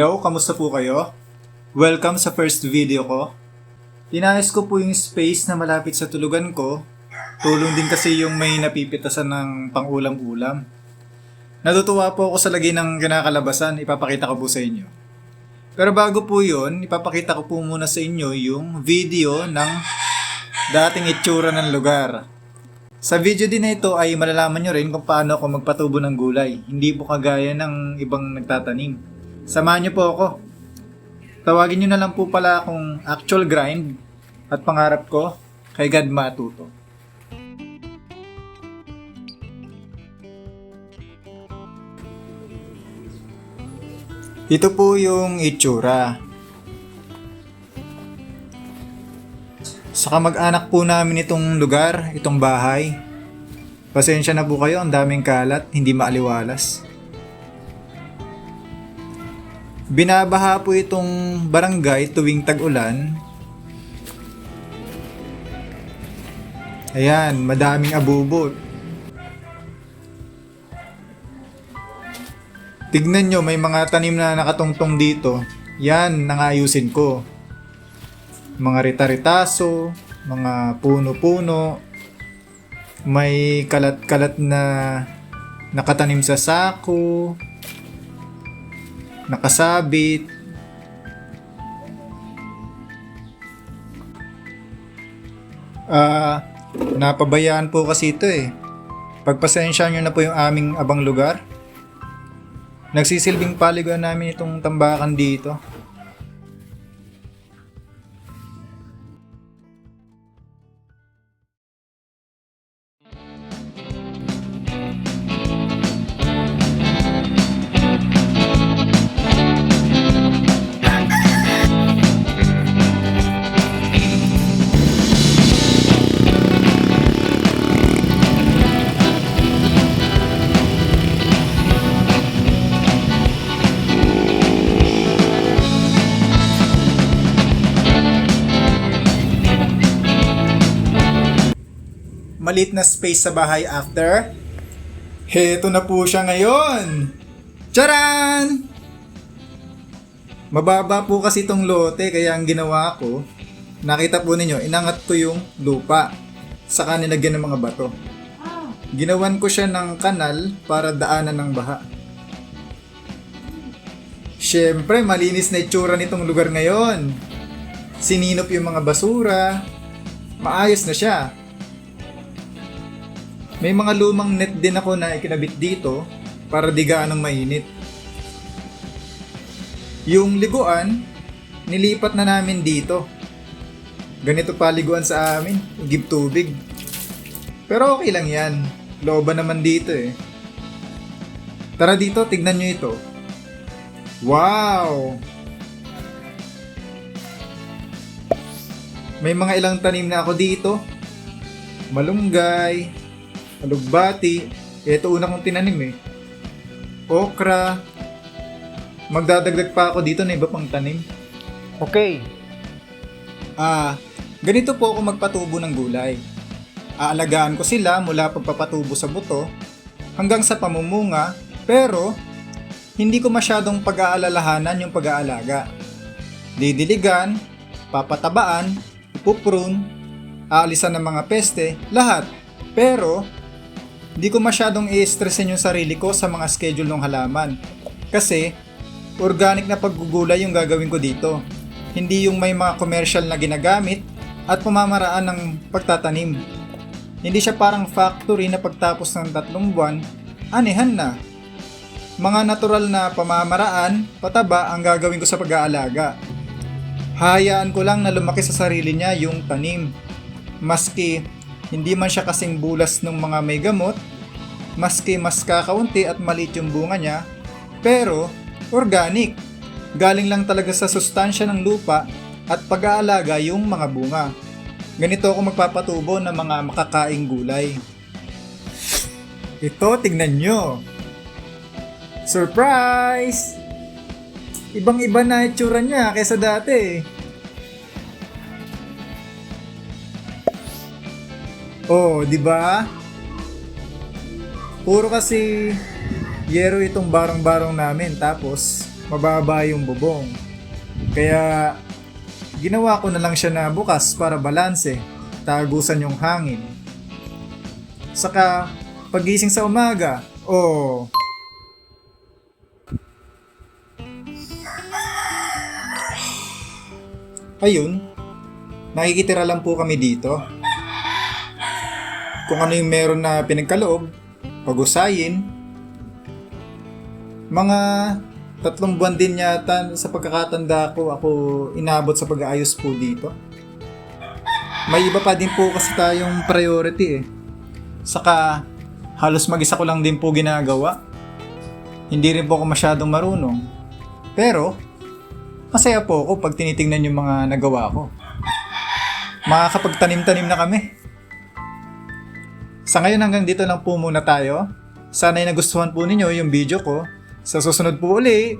Hello, kamusta po kayo? Welcome sa first video ko. Inayos ko po yung space na malapit sa tulugan ko. Tulong din kasi yung may napipitasan ng pang-ulam-ulam. Natutuwa po ako sa lagay ng kinakalabasan, ipapakita ko po sa inyo. Pero bago po yun, ipapakita ko po muna sa inyo yung video ng dating itsura ng lugar. Sa video din na ito ay malalaman nyo rin kung paano ako magpatubo ng gulay. Hindi po kagaya ng ibang nagtatanim. Samahan nyo po ako. Tawagin nyo na lang po pala akong actual grind at pangarap ko kay God matuto. Ito po yung itsura. Sa kamag-anak po namin itong lugar, itong bahay. Pasensya na po kayo, ang daming kalat, hindi maaliwalas. Binabaha po itong barangay tuwing tag-ulan. Ayan, madaming abubot. Tignan nyo, may mga tanim na nakatungtong dito. Yan, nangayusin ko. Mga rita-ritaso, mga puno-puno, may kalat-kalat na nakatanim sa sako, nakasabit. Napabayaan po kasi ito eh. Pagpasensya nyo na po yung aming abang lugar. Nagsisilbing paliguan namin itong tambakan dito. Maliit na space sa bahay after. Heto na po siya ngayon. Charan! Mababa po kasi itong lote kaya ang ginawa ko, nakita po ninyo, inangat ko yung lupa. Saka nilagyan ng mga bato. Ginawan ko siya ng kanal para daanan ng baha. Siyempre, malinis na itsura nitong lugar ngayon. Sininop yung mga basura. Maayos na siya. May mga lumang net din ako na ikinabit dito para di gaanong mainit. Yung liguan, nilipat na namin dito. Ganito pa liguan sa amin, igib tubig. Pero okay lang yan, looban naman dito eh. Tara dito, tignan nyo ito. Wow! May mga ilang tanim na ako dito. Malunggay, alugbati, ito una kong tinanim eh. Okra. Magdadagdag pa ako dito na iba pang tanim. Okay. Ganito po ako magpatubo ng gulay. Aalagaan ko sila mula pagpapatubo sa buto hanggang sa pamumunga, pero hindi ko masyadong pag-aalalahanan yung pag-aalaga. Didiligan, papatabaan, ipuprune, aalisan ng mga peste, lahat. Pero di ko masyadong i-stressin yung sarili ko sa mga schedule ng halaman. Kasi, organic na paggugulay yung gagawin ko dito. Hindi yung may mga commercial na ginagamit at pamamaraan ng pagtatanim. Hindi siya parang factory na pagtapos ng 3 buwan, anihan na. Mga natural na pamamaraan, pataba ang gagawin ko sa pag-aalaga. Hayaan ko lang na lumaki sa sarili niya yung tanim. Maski hindi man siya kasing bulas ng mga may gamot, maski mas kakaunti at maliit yung bunga niya, pero organic. Galing lang talaga sa sustansya ng lupa at pag-aalaga yung mga bunga. Ganito ako magpapatubo ng mga makakaing gulay. Ito, tignan nyo. Surprise! Ibang-iba na itsura niya kaysa dati. Oh, di ba? Puro kasi yero itong barong-barong namin, tapos mababa yung bubong. Kaya ginawa ko na lang siya na bukas para balanse, tagusan yung hangin. Saka pagising sa umaga, ayun, nakikitira lang po kami dito. Kung ano yung meron na pinagkaloob, pag-usayin. Mga 3 buwan din yata sa pagkakatanda ko ako inabot sa pag-aayos po dito. May iba pa din po kasi tayong priority eh. Saka halos mag-isa ko lang din po ginagawa. Hindi rin po ako masyadong marunong. Pero masaya po ako pag tinitingnan yung mga nagawa ko. Makakapagtanim-tanim na kami. Sa ngayon hanggang dito lang po muna tayo. Sana'y nagustuhan po ninyo yung video ko. Sa susunod po uli,